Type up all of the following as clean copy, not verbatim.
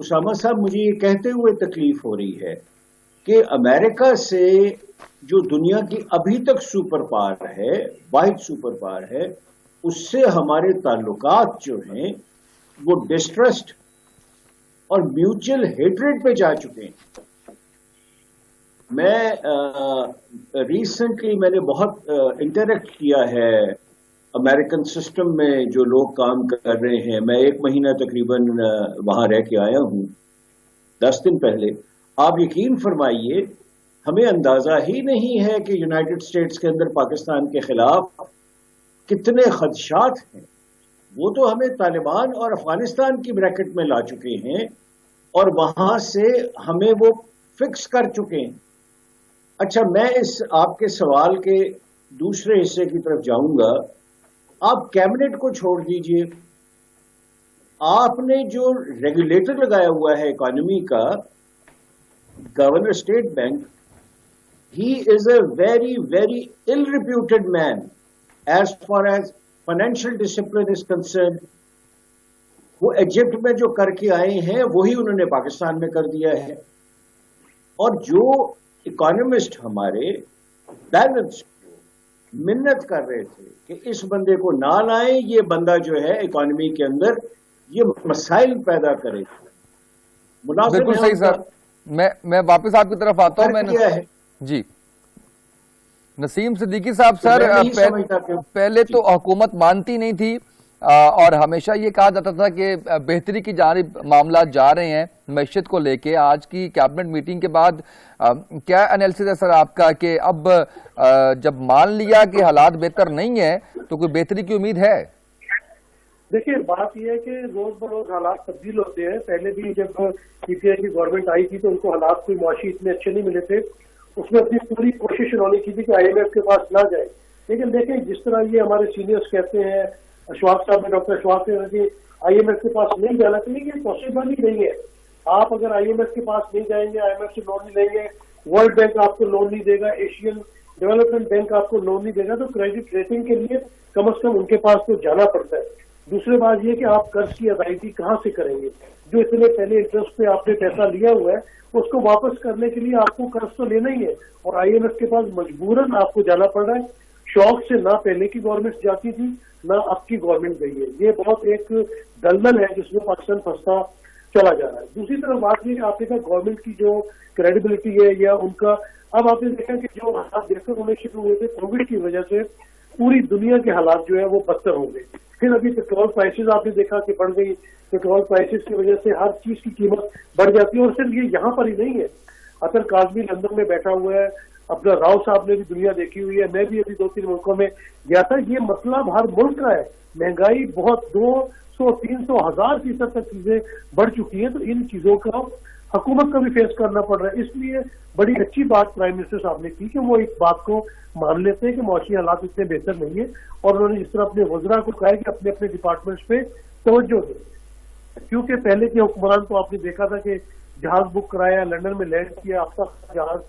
اسامہ صاحب مجھے یہ کہتے ہوئے تکلیف ہو رہی ہے کہ امریکہ سے جو دنیا کی ابھی تک سپر پاور ہے، واحد سپر پاور ہے، اس سے ہمارے تعلقات جو ہیں وہ ڈسٹرسٹ اور میوچل ہیٹریڈ پہ جا چکے ہیں۔ میں ریسنٹلی میں نے بہت انٹریکٹ کیا ہے امریکن سسٹم میں جو لوگ کام کر رہے ہیں۔ میں 1 مہینہ تقریباً وہاں رہ کے آیا ہوں 10 دن پہلے۔ آپ یقین فرمائیے ہمیں اندازہ ہی نہیں ہے کہ یونائٹڈ اسٹیٹس کے اندر پاکستان کے خلاف کتنے خدشات ہیں۔ وہ تو ہمیں طالبان اور افغانستان کی بریکٹ میں لا چکے ہیں اور وہاں سے ہمیں وہ فکس کر چکے ہیں۔ اچھا، میں اس آپ کے سوال کے دوسرے حصے کی طرف جاؤں گا۔ آپ کیبنٹ کو چھوڑ دیجئے، آپ نے جو ریگولیٹر لگایا ہوا ہے اکانومی کا، governor state bank, he is a very very ill reputed man as far as financial discipline is concerned۔ وہ ایجپٹ میں جو کر کے آئے ہیں وہی انہوں نے پاکستان میں کر دیا ہے۔ اور جو اکانومسٹ ہمارے بیلنس منت کر رہے تھے کہ اس بندے کو نہ لائیں، یہ بندہ جو ہے اکانومی کے اندر یہ مسائل پیدا کرے گا۔ بالکل صحیح سر، میں واپس آپ کی طرف آتا ہوں۔ کیا ہے جی نسیم صدیقی صاحب، سر پہلے تو حکومت مانتی نہیں تھی اور ہمیشہ یہ کہا جاتا تھا کہ بہتری کی جانب معاملات جا رہے ہیں معیشت کو لے کے۔ آج کی کیبنٹ میٹنگ کے بعد کیا انالیسس ہے سر آپ کا کہ اب جب مان لیا کہ حالات بہتر نہیں ہیں تو کوئی بہتری کی امید ہے؟ دیکھیے، بات یہ ہے کہ روز بروز حالات تبدیل ہوتے ہیں۔ پہلے بھی جب پی ٹی آئی کی گورنمنٹ آئی تھی تو ان کو حالات کوئی معاشی اتنے اچھے نہیں ملے تھے۔ اس میں اپنی پوری کوشش انہوں نے کی تھی کہ آئی ایم ایف کے پاس نہ جائے، لیکن دیکھیں جس طرح یہ ہمارے سینئرز کہتے ہیں، اشفاق صاحب نے، ڈاکٹر اشفاق نے کہ آئی ایم ایف کے پاس نہیں جانا چاہیے، یہ پاسبل ہی نہیں ہے۔ آپ اگر آئی ایم ایف کے پاس نہیں جائیں گے، آئی ایم ایف سے لون نہیں لیں گے، ورلڈ بینک آپ کو لون نہیں دے گا، ایشین ڈیولپمنٹ بینک آپ کو لون نہیں دے گا، تو کریڈٹ ریٹنگ کے لیے کم از کم ان کے پاس تو جانا پڑتا ہے۔ دوسری بات یہ کہ آپ قرض کی ادائیگی کہاں سے کریں گے؟ جو اتنے پہلے انٹرسٹ پہ آپ نے پیسہ لیا ہوا ہے اس کو واپس کرنے کے لیے آپ کو قرض تو لینا ہی ہے، اور آئی ایم ایف کے پاس مجبوراً آپ کو جانا پڑ رہا ہے۔ شوق سے نہ پہلے کی گورنمنٹ جاتی تھی نہ اب کی گورنمنٹ گئی ہے۔ یہ بہت ایک دلدل ہے جس میں پاکستان پھنستا چلا جا رہا ہے۔ دوسری طرف بات یہ کہ آپ نے کہا گورنمنٹ کی جو کریڈیبلٹی ہے یا ان کا، اب آپ نے دیکھا کہ جو حالات دیکھنے ہونے شروع ہوئے تھے کووڈ کی وجہ سے، پوری دنیا کے حالات جو ہے وہ بدتر ہو گئے۔ پھر ابھی پیٹرول پرائسز آپ نے دیکھا کہ بڑھ گئی، پیٹرول پرائسز کی وجہ سے ہر چیز کی قیمت بڑھ جاتی ہے، اور صرف یہ یہاں پر ہی نہیں ہے۔ اطہر کاظمی لندن میں بیٹھا ہوا ہے، اپنا راؤ صاحب نے بھی دنیا دیکھی ہوئی ہے، میں بھی ابھی 2-3 ملکوں میں گیا تھا۔ یہ مسئلہ ہر ملک کا ہے، مہنگائی بہت 200-300-1000% تک چیزیں بڑھ چکی ہیں، تو ان چیزوں کا حکومت کا بھی فیس کرنا پڑ رہا ہے۔ اس لیے بڑی اچھی بات پرائم منسٹر صاحب نے کی کہ وہ اس بات کو مان لیتے ہیں کہ معاشی حالات اتنے بہتر نہیں ہیں، اور انہوں نے جس طرح اپنے وزراء کو کہا ہے کہ اپنے اپنے ڈپارٹمنٹس پہ توجہ دیں، کیونکہ پہلے کے حکمران تو آپ نے دیکھا تھا کہ جہاز بک کرایا، لندن میں لینڈ کیا، ہفتہ جہاز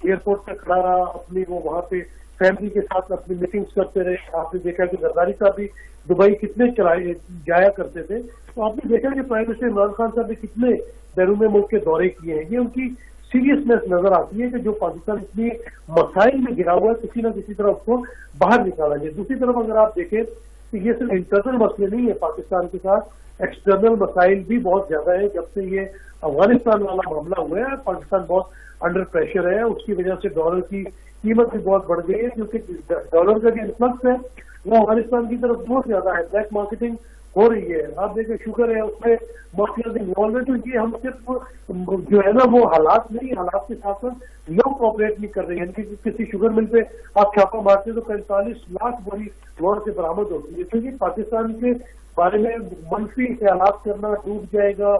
ایئرپورٹ پہ کھڑا رہا، اپنی وہ وہاں پہ فیملی کے ساتھ اپنی میٹنگز کرتے رہے۔ آپ نے دیکھا کہ زرداری صاحب بھی دبئی کتنے جایا کرتے تھے، تو آپ نے دیکھا کہ پرائم منسٹر عمران خان صاحب نے کتنے بیرون ملک کے دورے کیے ہیں۔ یہ ان کی سیریسنیس نظر آتی ہے کہ جو پاکستان اتنی مسائل میں گرا ہوا ہے، کسی نہ کسی طرح اس کو باہر نکالا جائے۔ دوسری طرف اگر آپ دیکھیں تو یہ صرف انٹرنل مسئلے نہیں ہے پاکستان کے ساتھ، ایکسٹرنل مسائل بھی بہت زیادہ ہیں۔ جب سے یہ افغانستان والا معاملہ ہوا ہے، پاکستان بہت انڈر پریشر ہے، اس کی وجہ سے ڈالر کی قیمت بھی بہت بڑھ گئی ہے، کیونکہ ڈالر کا جو انفلکس ہے وہ افغانستان کی طرف بہت زیادہ ہے، بلیک مارکیٹنگ ہو رہی ہے۔ آپ دیکھیں شوگر ہے، اس میں مافیاز انوالومنٹ ہوئی ہے۔ ہم صرف جو ہے نا وہ حالات نہیں، حالات کے ساتھ ساتھ لوگ کوآپریٹ نہیں کر رہے ہیں۔ کسی شوگر مل پہ آپ چھاپا مارتے تو 45 لاکھ بڑی وہاں سے برآمد ہوتی ہے، کیونکہ پاکستان کے بارے میں منفی خیالات کرنا، ڈوب جائے گا،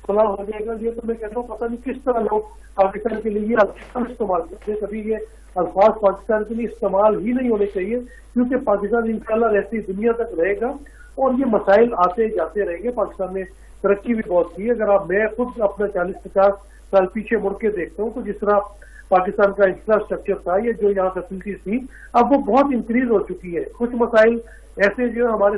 فلاں ہو جائے گا، یہ تو میں کہتا ہوں پتہ نہیں کس طرح لوگ پاکستان کے لیے یہ الفاظ استعمال کرتے ہیں۔ کبھی یہ الفاظ پاکستان کے لیے استعمال ہی نہیں ہونے چاہیے، کیونکہ پاکستان انشاءاللہ رہتی دنیا تک رہے گا اور یہ مسائل آتے جاتے رہیں گے۔ پاکستان نے ترقی بھی بہت کی ہے۔ اگر آپ میں خود اپنا 40-50 سال پیچھے مڑ کے دیکھتا ہوں تو جس طرح پاکستان کا انفراسٹرکچر تھا یا جو یہاں فیسلٹیز تھی، اب وہ بہت انکریز ہو چکی ہے۔ کچھ مسائل ایسے جو ہمارے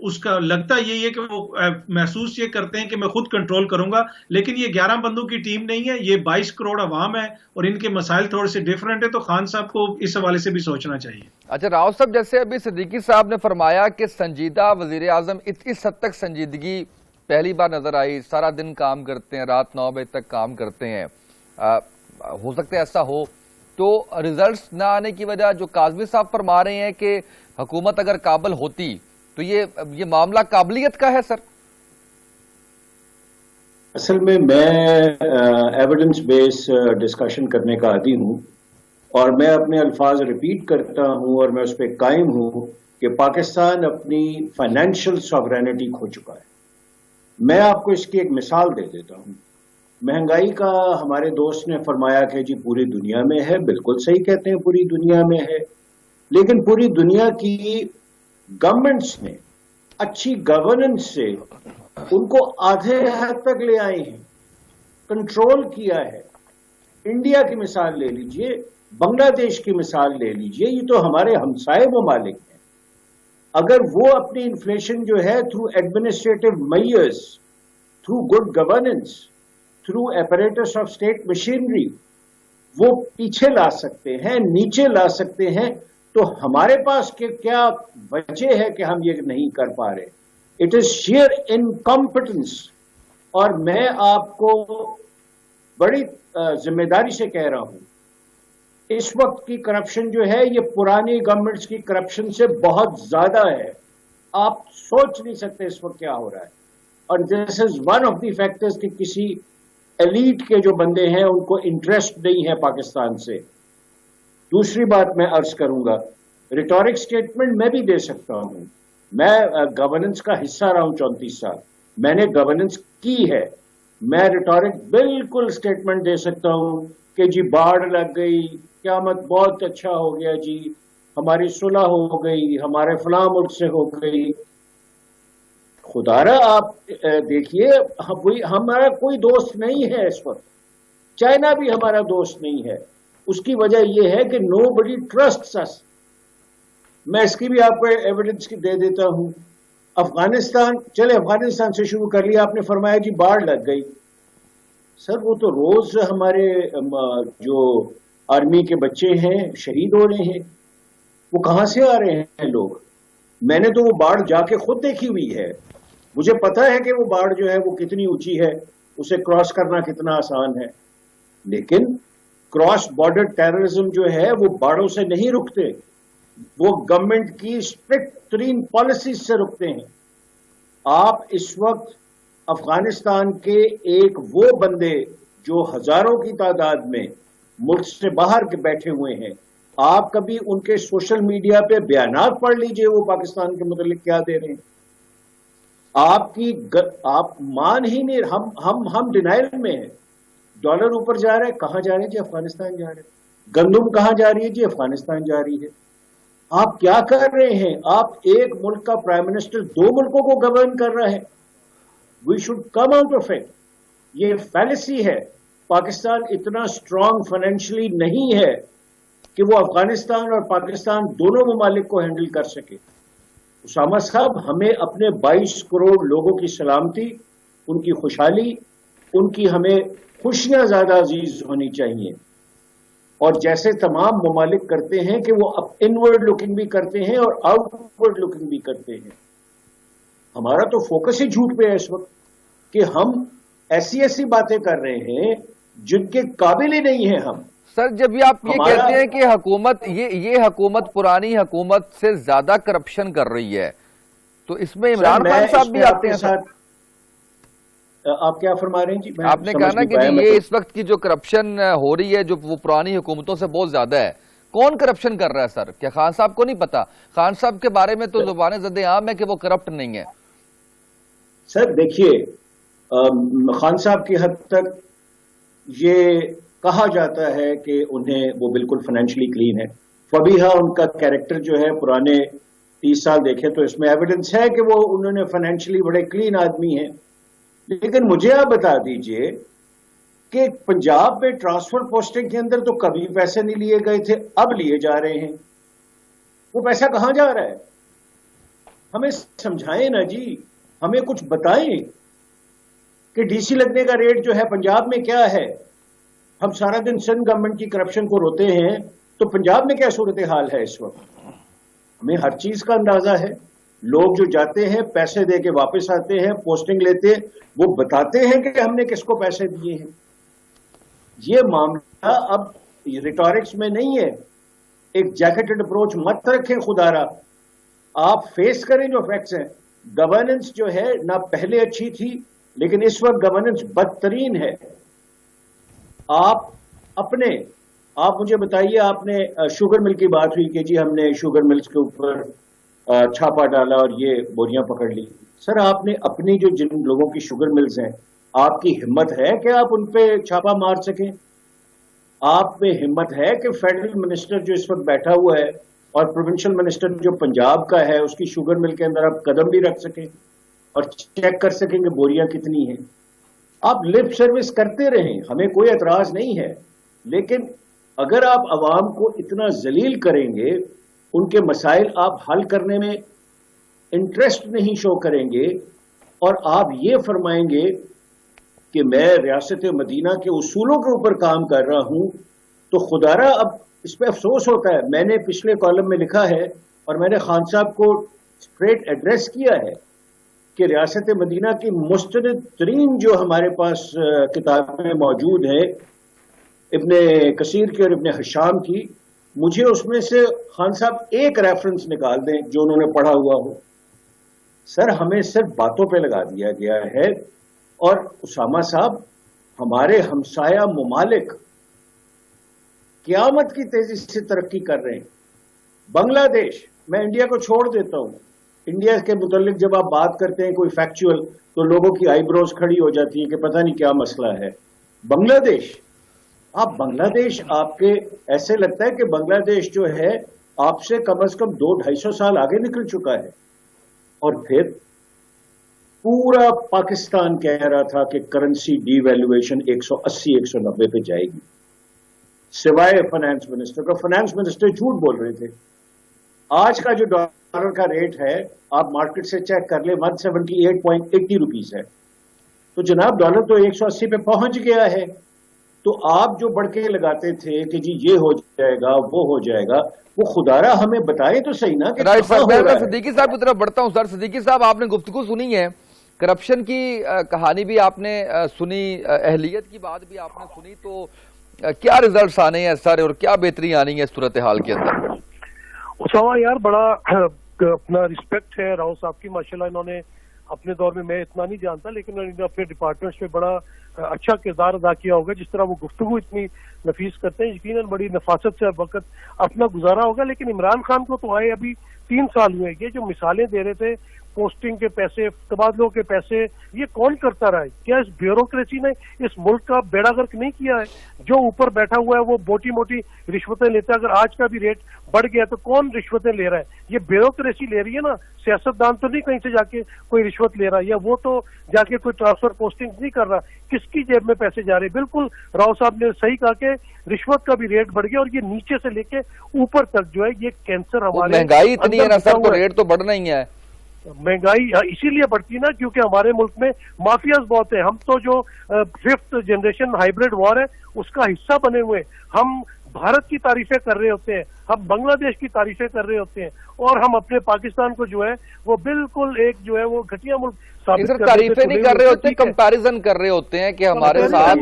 اس کا لگتا یہی ہے کہ وہ محسوس یہ کرتے ہیں کہ میں خود کنٹرول کروں گا، لیکن یہ 11 بندوں کی ٹیم نہیں ہے، یہ 22 کروڑ عوام ہے اور ان کے مسائل تھوڑے سے ڈیفرنٹ ہے، تو خان صاحب کو اس حوالے سے بھی سوچنا چاہیے۔ اچھا راؤ صاحب، جیسے ابھی صدیقی صاحب نے فرمایا کہ سنجیدہ وزیر اعظم اس حد تک سنجیدگی پہلی بار نظر آئی، سارا دن کام کرتے ہیں، رات 9 بجے تک کام کرتے ہیں، ہو سکتا ہے ایسا ہو، تو ریزلٹس نہ آنے کی وجہ جو کاظمی صاحب فرما رہے ہیں کہ حکومت اگر قابل ہوتی تو یہ معاملہ قابلیت کا ہے سر؟ اصل میں ایویڈنس بیس ڈسکشن کرنے کا عادی ہوں، اور میں اپنے الفاظ ریپیٹ کرتا ہوں اور میں اس پہ قائم ہوں کہ پاکستان اپنی فائنینشیل ساورینٹی کھو چکا ہے۔ میں آپ کو اس کی ایک مثال دے دیتا ہوں۔ مہنگائی کا ہمارے دوست نے فرمایا کہ جی پوری دنیا میں ہے، بالکل صحیح کہتے ہیں، پوری دنیا میں ہے، لیکن پوری دنیا کی گورنمنٹس نے اچھی گورننس سے ان کو آدھے حد تک لے آئے ہیں، کنٹرول کیا ہے۔ انڈیا کی مثال لے لیجئے، بنگلہ دیش کی مثال لے لیجئے، یہ تو ہمارے ہمسائے ممالک ہیں۔ اگر وہ اپنی انفلیشن جو ہے through administrative measures, through good governance, through apparatus of state machinery وہ پیچھے لا سکتے ہیں، نیچے لا سکتے ہیں، تو ہمارے پاس کیا وجہ ہے کہ ہم یہ نہیں کر پا رہے؟ It is share incompetence. اور میں آپ کو بڑی ذمہ داری سے کہہ رہا ہوں، اس وقت کی کرپشن جو ہے یہ پرانی گورنمنٹس کی کرپشن سے بہت زیادہ ہے۔ آپ سوچ نہیں سکتے اس وقت کیا ہو رہا ہے، اور دس is one of the factors کہ کسی ایلیٹ کے جو بندے ہیں ان کو انٹرسٹ نہیں ہے پاکستان سے۔ دوسری بات میں عرض کروں گا، ریٹورک سٹیٹمنٹ میں بھی دے سکتا ہوں، میں گورننس کا حصہ رہا ہوں 34 سال، میں نے گورننس کی ہے، میں ریٹورک بالکل سٹیٹمنٹ دے سکتا ہوں کہ جی باڑھ لگ گئی، قیامت بہت اچھا ہو گیا، جی ہماری صلح ہو گئی، ہمارے فلاں ملک سے ہو گئی۔ خدا را آپ دیکھیے، ہمارا کوئی دوست نہیں ہے اس وقت، چائنا بھی ہمارا دوست نہیں ہے۔ اس کی وجہ یہ ہے کہ نو بڈی ٹرسٹس اس۔ میں اس کی بھی آپ کو ایویڈنس دے دیتا ہوں۔ افغانستان، چلے افغانستان سے شروع کر لیا، آپ نے فرمایا جی باڑھ لگ گئی، سر وہ تو روز ہمارے جو آرمی کے بچے ہیں شہید ہو رہے ہیں، وہ کہاں سے آ رہے ہیں لوگ؟ میں نے تو وہ باڑھ جا کے خود دیکھی ہوئی ہے، مجھے پتا ہے کہ وہ باڑھ جو ہے وہ کتنی اونچی ہے، اسے کراس کرنا کتنا آسان ہے، لیکن کراس بارڈر ٹیررزم جو ہے وہ باڑھوں سے نہیں رکتے، وہ گورنمنٹ کی اسٹرکٹ ترین پالیسیز سے رکتے ہیں۔ آپ اس وقت افغانستان کے ایک وہ بندے جو ہزاروں کی تعداد میں ملک سے باہر کے بیٹھے ہوئے ہیں، آپ کبھی ان کے سوشل میڈیا پہ بیانات پڑھ لیجئے وہ پاکستان کے متعلق کیا دے رہے ہیں۔ آپ مان ہی نہیں، ہم ڈینائل میں ہیں۔ ڈالر اوپر جا رہا ہے، کہاں جا رہے ہیں جی؟ افغانستان جا رہے ہیں۔ گندم کہاں جا رہی ہے جی؟ افغانستان جا رہی ہے۔ آپ کیا کر رہے ہیں؟ آپ ایک ملک کا پرائم منسٹر 2 ملکوں کو گورن کر رہا ہے۔ We should come out of it. یہ فیلسی ہے۔ پاکستان اتنا اسٹرانگ فائنینشلی نہیں ہے کہ وہ افغانستان اور پاکستان دونوں ممالک کو ہینڈل کر سکے۔ اسامہ صاحب، ہمیں اپنے 22 کروڑ لوگوں کی سلامتی، ان کی خوشحالی، ان کی ہمیں خوشیاں زیادہ عزیز ہونی چاہیے، اور جیسے تمام ممالک کرتے ہیں کہ وہ انورڈ لوکنگ بھی کرتے ہیں اور آؤٹ ورڈ لوکنگ بھی کرتے ہیں۔ ہمارا تو فوکس ہی جھوٹ پہ ہے اس وقت کہ ہم ایسی باتیں کر رہے ہیں جن کے قابل ہی نہیں ہیں ہم۔ سر جب یہ آپ یہ کہتے ہیں کہ حکومت یہ حکومت پرانی حکومت سے زیادہ کرپشن کر رہی ہے، تو اس میں عمران خان صاحب بھی آتے ہیں سر؟ آپ کیا فرما رہے ہیں جی؟ آپ نے کہا نا کہ یہ اس وقت کی جو کرپشن ہو رہی ہے جو وہ پرانی حکومتوں سے بہت زیادہ ہے، کون کرپشن کر رہا ہے سر؟ کیا خان صاحب کو نہیں پتا؟ خان صاحب کے بارے میں تو زبان زد عام ہے کہ وہ کرپٹ نہیں ہے۔ سر دیکھیے، خان صاحب کی حد تک یہ کہا جاتا ہے کہ وہ بالکل فائنینشلی کلین ہے۔ فبیہا ان کا کیریکٹر جو ہے پرانے 30 سال دیکھے تو اس میں ایویڈنس ہے کہ وہ انہوں نے فائنینشلی بڑے کلین آدمی ہیں۔ لیکن مجھے آپ بتا دیجئے کہ پنجاب میں ٹرانسفر پوسٹنگ کے اندر تو کبھی پیسے نہیں لیے گئے تھے، اب لیے جا رہے ہیں۔ وہ پیسہ کہاں جا رہا ہے؟ ہمیں سمجھائیں نا جی, ہمیں کچھ بتائیں کہ ڈی سی لگنے کا ریٹ جو ہے پنجاب میں کیا ہے. ہم سارا دن سندھ گورنمنٹ کی کرپشن کو روتے ہیں, تو پنجاب میں کیا صورتحال ہے اس وقت؟ ہمیں ہر چیز کا اندازہ ہے. لوگ جو جاتے ہیں پیسے دے کے واپس آتے ہیں, پوسٹنگ لیتے ہیں, وہ بتاتے ہیں کہ ہم نے کس کو پیسے دیے ہیں. یہ معاملہ اب ریٹورکس میں نہیں ہے. ایک جیکٹڈ اپروچ مت رکھیں خدا را, آپ فیس کریں جو فیکٹس ہیں. گورننس جو ہے نہ پہلے اچھی تھی, لیکن اس وقت گورننس بدترین ہے. آپ مجھے بتائیے, آپ نے شوگر مل کی بات ہوئی کہ جی ہم نے شوگر ملز کے اوپر چھاپا ڈالا اور یہ بوریاں پکڑ لی. سر آپ نے اپنی جو جن لوگوں کی شوگر ملز ہیں, آپ کی ہمت ہے کہ آپ ان پہ چھاپا مار سکیں؟ آپ میں ہمت ہے کہ فیڈرل منسٹر جو اس وقت بیٹھا ہوا ہے اور پروونشل منسٹر جو پنجاب کا ہے اس کی شوگر مل کے اندر آپ قدم بھی رکھ سکیں اور چیک کر سکیں کہ بوریاں کتنی ہیں؟ آپ لپ سروس کرتے رہیں, ہمیں کوئی اعتراض نہیں ہے, لیکن اگر آپ عوام کو اتنا ذلیل کریں گے, ان کے مسائل آپ حل کرنے میں انٹرسٹ نہیں شو کریں گے, اور آپ یہ فرمائیں گے کہ میں ریاست مدینہ کے اصولوں کے اوپر کام کر رہا ہوں, تو خدارا اب اس پہ افسوس ہوتا ہے. میں نے پچھلے کالم میں لکھا ہے اور میں نے خان صاحب کو اسٹریٹ ایڈریس کیا ہے کہ ریاست مدینہ کی مستند ترین جو ہمارے پاس کتابیں موجود ہیں, ابن کثیر کی اور ابن ہشام کی, مجھے اس میں سے خان صاحب ایک ریفرنس نکال دیں جو انہوں نے پڑھا ہوا ہو. سر ہمیں صرف باتوں پہ لگا دیا گیا ہے. اور اسامہ صاحب, ہمارے ہمسایہ ممالک قیامت کی تیزی سے ترقی کر رہے ہیں. بنگلہ دیش, میں انڈیا کو چھوڑ دیتا ہوں, انڈیا کے متعلق جب آپ بات کرتے ہیں کوئی فیکچول تو لوگوں کی آئی بروز کھڑی ہو جاتی ہیں کہ پتہ نہیں کیا مسئلہ ہے. بنگلہ دیش, بنگلہ دیش آپ کے ایسے لگتا ہے کہ بنگلہ دیش جو ہے آپ سے کم از کم 200-250 سال آگے نکل چکا ہے. اور پھر پورا پاکستان کہہ رہا تھا کہ کرنسی ڈی ویلویشن 180-190 پہ جائے گی, سوائے فائنانس منسٹر کا. فائنانس منسٹر جھوٹ بول رہے تھے. آج کا جو ڈالر کا ریٹ ہے آپ مارکیٹ سے چیک کر لیں, 178.80 روپیز ہے. تو جناب ڈالر تو 180 پہ پہنچ گیا ہے. تو آپ جو بڑھ کے لگاتے تھے کہ جی یہ ہو جائے گا وہ ہو جائے گا, وہ خدارا ہمیں بتائے تو صحیح نا کہ رائٹ سر. میں صدیقی صاحب کی طرف بڑھتا ہوں. سر صدیقی صاحب, آپ نے گفتگو سنی ہے, کرپشن کی کہانی بھی آپ نے سنی, اہلیت کی بات بھی آپ نے سنی, تو کیا ریزلٹس آنے ہیں سر اور کیا بہتری آنی ہے اس صورتحال کے اندر؟ اسامہ یار بڑا اپنا رسپیکٹ ہے راؤ صاحب کی, ماشاءاللہ انہوں نے اپنے دور میں, میں اتنا نہیں جانتا لیکن انہوں نے اپنے ڈپارٹمنٹس میں بڑا اچھا کردار ادا کیا ہوگا. جس طرح وہ گفتگو اتنی نفیس کرتے ہیں, یقیناً بڑی نفاست سے وقت اپنا گزارا ہوگا. لیکن عمران خان کو تو آئے ابھی 3 سال ہوئے. یہ جو مثالیں دے رہے تھے, پوسٹنگ کے پیسے, تبادلوں کے پیسے, یہ کون کرتا رہا ہے؟ کیا اس بیوروکریسی نے اس ملک کا بیڑا غرق نہیں کیا ہے؟ جو اوپر بیٹھا ہوا ہے وہ موٹی موٹی رشوتیں لیتا ہے. اگر آج کا بھی ریٹ بڑھ گیا تو کون رشوتیں لے رہا ہے؟ یہ بیوروکریسی لے رہی ہے نا. سیاستدان تو نہیں کہیں سے جا کے کوئی رشوت لے رہا, یا وہ تو جا کے کوئی ٹرانسفر پوسٹنگ نہیں کر رہا. کس کی جیب میں پیسے جا رہے ہیں؟ بالکل راؤ صاحب نے صحیح کہا کہ رشوت کا بھی ریٹ بڑھ گیا, اور یہ نیچے سے لے کے اوپر تک جو ہے یہ کینسر ہمارے مہنگائی اتنی ہے نا سر, تو ریٹ تو بڑھنا ہی ہے. مہنگائی اسی لیے بڑھتی ہے نا کیونکہ ہمارے ملک میں مافیاز بہت ہیں. ہم تو جو 5th جنریشن ہائیبرڈ وار ہے اس کا حصہ بنے ہوئے. ہم بھارت کی تعریفیں کر رہے ہوتے ہیں, ہم بنگلہ دیش کی تعریفیں کر رہے ہوتے ہیں, اور ہم اپنے پاکستان کو جو ہے وہ بالکل ایک جو ہے وہ گھٹیا ملک تعریفیں نہیں کر رہے ہوتے, کمپیریزن کر رہے ہوتے ہیں کہ ہمارے ساتھ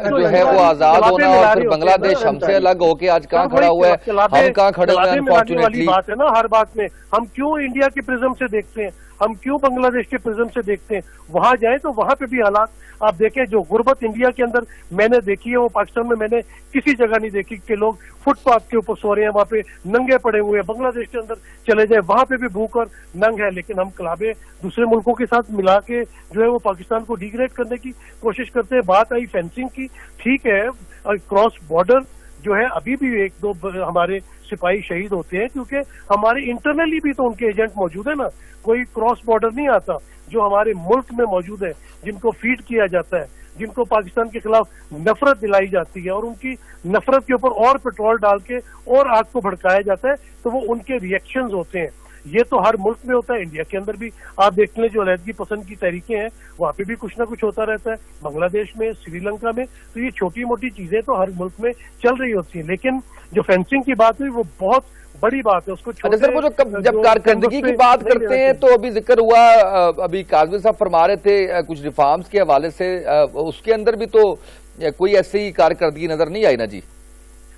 جو ہے وہ آزاد ہونا, اور پھر بنگلہ دیش ہم سے الگ ہو کے آج کہاں کھڑا ہوا ہے, ہم کہاں کھڑے ہوئے ہیں. انفارچونیٹلی بات ہے نا ہر بات میں, ہم کیوں انڈیا کے پرزم سے دیکھتے ہیں, ہم کیوں بنگلہ دیش کے پرزم سے دیکھتے ہیں؟ وہاں جائیں تو وہاں پہ بھی حالات آپ دیکھیں. جو غربت انڈیا کے اندر میں نے دیکھی ہے وہ پاکستان میں میں نے کسی جگہ نہیں دیکھی کہ لوگ فٹ پاتھ کے اوپر سو رہے ہیں, وہاں پہ ننگے پڑے ہوئے ہیں. بنگلہ دیش کے اندر چلے جائیں وہاں پہ بھی بھوک اور ننگ ہے, لیکن ہم کلابے دوسرے ملکوں کے ساتھ ملا کے جو ہے وہ پاکستان کو ڈیگریڈ کرنے کی کوشش کرتے ہیں. بات آئی فینسنگ کی, ٹھیک ہے, کراس بارڈر جو ہے ابھی بھی 1-2 ہمارے سپاہی شہید ہوتے ہیں کیونکہ ہمارے انٹرنلی بھی تو ان کے ایجنٹ موجود ہیں نا. کوئی کراس بارڈر نہیں آتا جو ہمارے ملک میں موجود ہے, جن کو فیڈ کیا جاتا ہے, جن کو پاکستان کے خلاف نفرت دلائی جاتی ہے, اور ان کی نفرت کے اوپر اور پیٹرول ڈال کے اور آگ کو بھڑکایا جاتا ہے, تو وہ ان کے ریئیکشنز ہوتے ہیں. یہ تو ہر ملک میں ہوتا ہے، انڈیا کے اندر بھی آپ دیکھ لیں جو علیحدگی پسند کی تحریکیں ہیں وہاں پہ بھی کچھ نہ کچھ ہوتا رہتا ہے، بنگلہ دیش میں، سری لنکا میں، تو یہ چھوٹی موٹی چیزیں تو ہر ملک میں چل رہی ہوتی ہیں، لیکن جو فینسنگ کی بات ہوئی وہ بہت بڑی بات ہے، اس کو اچھا سر، وہ جب کارکردگی کی بات کرتے ہیں تو ابھی ذکر ہوا، ابھی کاظمی صاحب فرما رہے تھے کچھ ریفارمز کے حوالے سے، اس کے اندر بھی تو کوئی ایسی کارکردگی نظر نہیں آئی نا جی؟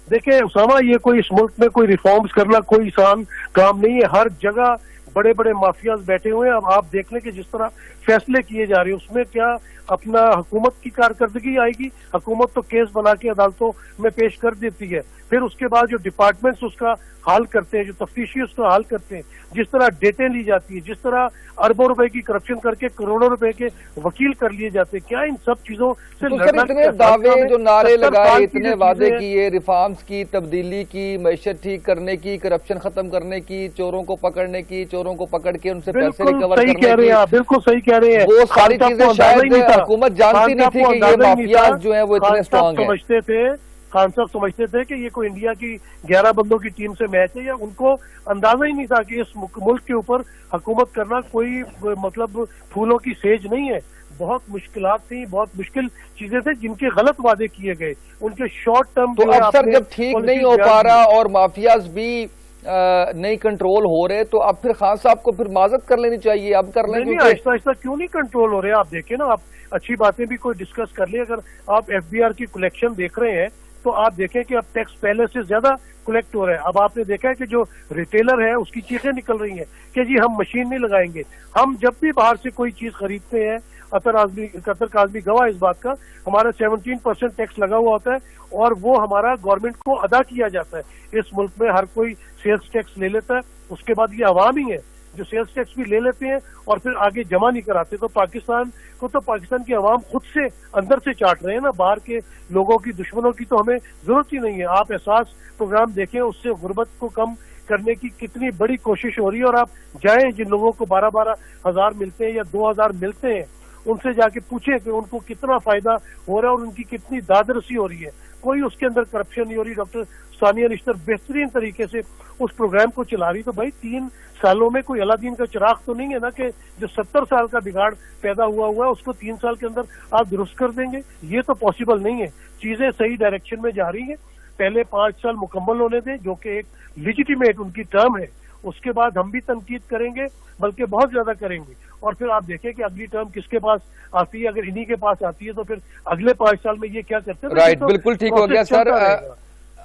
دیکھیں اسامہ، یہ کوئی اس ملک میں کوئی ریفارمز کرنا کوئی آسان کام نہیں ہے، ہر جگہ بڑے بڑے مافیاز بیٹھے ہوئے ہیں، اب آپ دیکھ لیں کہ جس طرح فیصلے کیے جا رہے ہیں اس میں کیا اپنا حکومت کی کارکردگی آئے گی؟ حکومت تو کیس بنا کے عدالتوں میں پیش کر دیتی ہے، پھر اس کے بعد جو ڈپارٹمنٹس اس کا حل کرتے ہیں، جو تفتیشی اس کا حل کرتے ہیں، جس طرح ڈیٹیں لی جاتی ہیں، جس طرح اربوں روپے کی کرپشن کر کے کروڑوں روپے کے وکیل کر لیے جاتے ہیں، کیا ان سب چیزوں سے اتنے دعوے جو نعرے لگائے، اتنے وعدے کیے، ریفارمز کی، تبدیلی کی، معیشت ٹھیک کرنے کی، کرپشن ختم کرنے کی، چوروں کو پکڑنے کی، چوروں کو پکڑ کے ان سے پیسے ریکور کرنے کی، بالکل صحیح کہہ رہے ہیں، وہ ساری چیزیں شاید حکومت جانتی نہیں تھی کہ یہ مافیاز جو ہیں وہ اتنے اسٹرانگ ہیں۔ سمجھتے تھے، خان صاحب سمجھتے تھے کہ یہ کوئی انڈیا کی 11 بندوں کی ٹیم سے میچ ہے، یا ان کو اندازہ ہی نہیں تھا کہ اس ملک کے اوپر حکومت کرنا کوئی مطلب پھولوں کی سیج نہیں ہے، بہت مشکلات تھیں، بہت مشکل چیزیں تھیں جن کے غلط وعدے کیے گئے، ان کے شارٹ ٹرم تو اب جب ٹھیک نہیں ہو پا رہا اور مافیاز بھی نہیں کنٹرول ہو رہے تو اب پھر خان صاحب کو پھر معذرت کر لینی چاہیے، اب کر لیں گے؟ آہستہ آہستہ کیوں نہیں کنٹرول ہو رہے؟ آپ دیکھیں نا، آپ اچھی باتیں بھی کوئی ڈسکس کر لیں، اگر آپ ایف بی آر کی کلیکشن دیکھ رہے ہیں تو آپ دیکھیں کہ اب ٹیکس پہلے سے زیادہ کلیکٹ ہو رہا ہے، اب آپ نے دیکھا ہے کہ جو ریٹیلر ہے اس کی چیخیں نکل رہی ہیں کہ جی ہم مشین نہیں لگائیں گے، ہم جب بھی باہر سے کوئی چیز خریدتے ہیں، قطر کاظمی گواہ اس بات کا، ہمارا 17% ٹیکس لگا ہوا ہوتا ہے اور وہ ہمارا گورنمنٹ کو ادا کیا جاتا ہے۔ اس ملک میں ہر کوئی سیلز ٹیکس لے لیتا ہے، اس کے بعد یہ عوام ہی ہے جو سیلز ٹیکس بھی لے لیتے ہیں اور پھر آگے جمع نہیں کراتے، تو پاکستان کی عوام خود سے اندر سے چاٹ رہے ہیں نا، باہر کے لوگوں کی، دشمنوں کی تو ہمیں ضرورت ہی نہیں ہے۔ آپ احساس پروگرام دیکھیں، اس سے غربت کو کم کرنے کی کتنی بڑی کوشش ہو رہی ہے، اور آپ جائیں جن لوگوں کو 12 ہزار ملتے ہیں یا 2000 ملتے ہیں ان سے جا کے پوچھیں کہ ان کو کتنا فائدہ ہو رہا ہے اور ان کی کتنی دادرسی ہو رہی ہے، کوئی اس کے اندر کرپشن نہیں ہو رہی۔ ڈاکٹر ثانیہ نشتر بہترین طریقے سے اس پروگرام کو چلا رہی، تو بھائی 3 سالوں میں کوئی اللہ دین کا چراغ تو نہیں ہے نا کہ جو 70 سال کا بگاڑ پیدا ہوا ہے اس کو 3 سال کے اندر آپ درست کر دیں گے، یہ تو پاسبل نہیں ہے۔ چیزیں صحیح ڈائریکشن میں جا رہی ہیں، پہلے 5 سال مکمل ہونے دیں جو کہ ایک لیجیٹیمیٹ ان کی ٹرم ہے، اس کے بعد ہم بھی تنقید کریں گے، بلکہ بہت زیادہ کریں گے، اور پھر آپ دیکھیں کہ اگلی ٹرم کس کے پاس آتی ہے، اگر انہی کے پاس آتی ہے تو پھر اگلے 5 سال میں یہ کیا کرتے ہیں۔ رائٹ، بالکل ٹھیک ہو گیا سر۔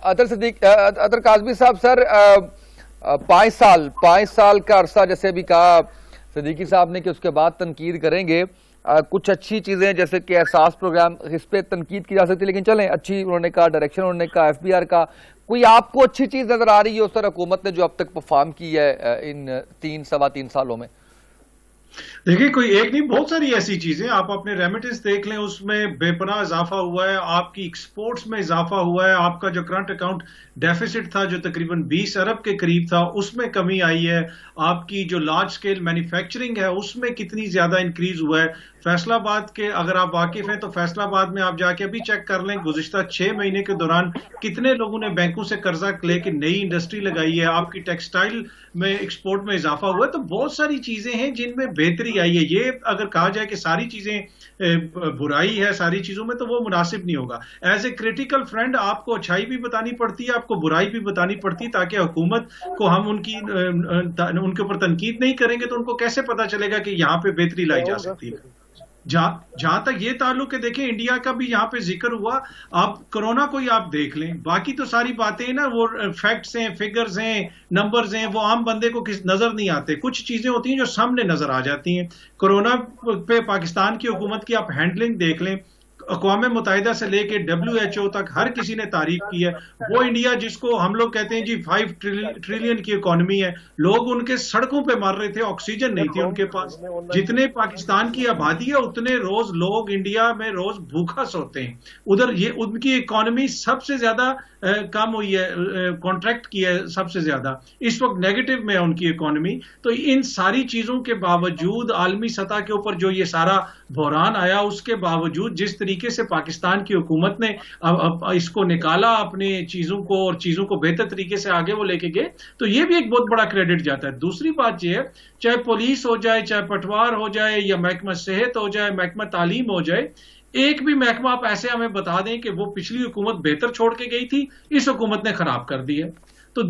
اطہر کاظمی صاحب، سر 5 سال کا عرصہ جیسے بھی کہا صدیقی صاحب نے کہ اس کے بعد تنقید کریں گے، کچھ اچھی چیزیں جیسے کہ احساس پروگرام، اس پہ تنقید کی جا سکتی، لیکن چلیں اچھی انہوں نے کہا، ڈائریکشن انہوں نے کہا، ایف بی آر کا کوئی آپ کو اچھی چیز نظر آ رہی ہے اس طرح حکومت نے جو اب تک پرفارم کی ہے ان 3 سالوں میں؟ دیکھیں کوئی ایک نہیں، بہت ساری ایسی چیزیں، آپ اپنے ریمیٹنس دیکھ لیں، اس میں بے پناہ اضافہ ہوا ہے، آپ کی ایکسپورٹس میں اضافہ ہوا ہے، آپ کا جو کرنٹ اکاؤنٹ ڈیفیسٹ تھا جو تقریباً 20 ارب کے قریب تھا اس میں کمی آئی ہے، آپ کی جو لارج سکیل مینوفیکچرنگ ہے اس میں کتنی زیادہ انکریز ہوا ہے۔ فیصل آباد کے اگر آپ واقف ہیں تو فیصل آباد میں آپ جا کے ابھی چیک کر لیں، گزشتہ 6 مہینے کے دوران کتنے لوگوں نے بینکوں سے قرضہ لے کے نئی انڈسٹری لگائی ہے، آپ کی ٹیکسٹائل میں ایکسپورٹ میں اضافہ ہوا ہے، تو بہت ساری چیزیں ہیں جن میں بہتری آئی ہے۔ یہ اگر کہا جائے کہ ساری چیزیں برائی ہے ساری چیزوں میں تو وہ مناسب نہیں ہوگا۔ ایز اے کریٹیکل فرینڈ آپ کو اچھائی بھی بتانی پڑتی ہے، آپ کو برائی بھی بتانی پڑتی ہے، تاکہ حکومت کو ہم ان کے اوپر تنقید نہیں کریں گے تو ان کو کیسے پتا چلے گا کہ یہاں پہ بہتری لائی جا سکتی ہے۔ جہاں تک یہ تعلق ہے، دیکھیں انڈیا کا بھی یہاں پہ ذکر ہوا، آپ کرونا کو ہی آپ دیکھ لیں، باقی تو ساری باتیں نا وہ فیکٹس ہیں، فگرز ہیں، نمبرز ہیں، وہ عام بندے کو نظر نہیں آتے، کچھ چیزیں ہوتی ہیں جو سامنے نظر آ جاتی ہیں۔ کرونا پہ پاکستان کی حکومت کی آپ ہینڈلنگ دیکھ لیں، اقوام متحدہ سے لے کے WHO تک ہر کسی نے تعریف کی ہے۔ وہ انڈیا جس کو ہم لوگ کہتے ہیں جی 5 ٹریلین کی اکانومی ہے، لوگ ان کے سڑکوں پہ مر رہے تھے، آکسیجن نہیں تھی ان کے پاس۔ جتنے پاکستان کی آبادی ہے اتنے روز لوگ انڈیا میں روز بھوکا سوتے ہیں، ادھر یہ ان کی اکانومی سب سے زیادہ کم ہوئی ہے، کانٹریکٹ کی ہے سب سے زیادہ، اس وقت نیگیٹو میں ہے ان کی اکانومی۔ تو ان ساری چیزوں کے باوجود عالمی سطح کے اوپر جو یہ سارا بحران آیا، اس کے باوجود جس طریقے طریقے سے پاکستان کی حکومت نے اب اس کو نکالا اپنے چیزوں کو اور چیزوں کو بہتر طریقے سے آگے وہ لے کے گئے، تو یہ بھی ایک بہت بڑا کریڈٹ جاتا ہے۔ دوسری بات یہ ہے، چاہے پولیس ہو جائے، چاہے پٹوار ہو جائے، یا محکمہ صحت ہو جائے، محکمہ تعلیم ہو جائے، ایک بھی محکمہ آپ ایسے ہمیں بتا دیں کہ وہ پچھلی حکومت بہتر چھوڑ کے گئی تھی، اس حکومت نے خراب کر دی ہے، تو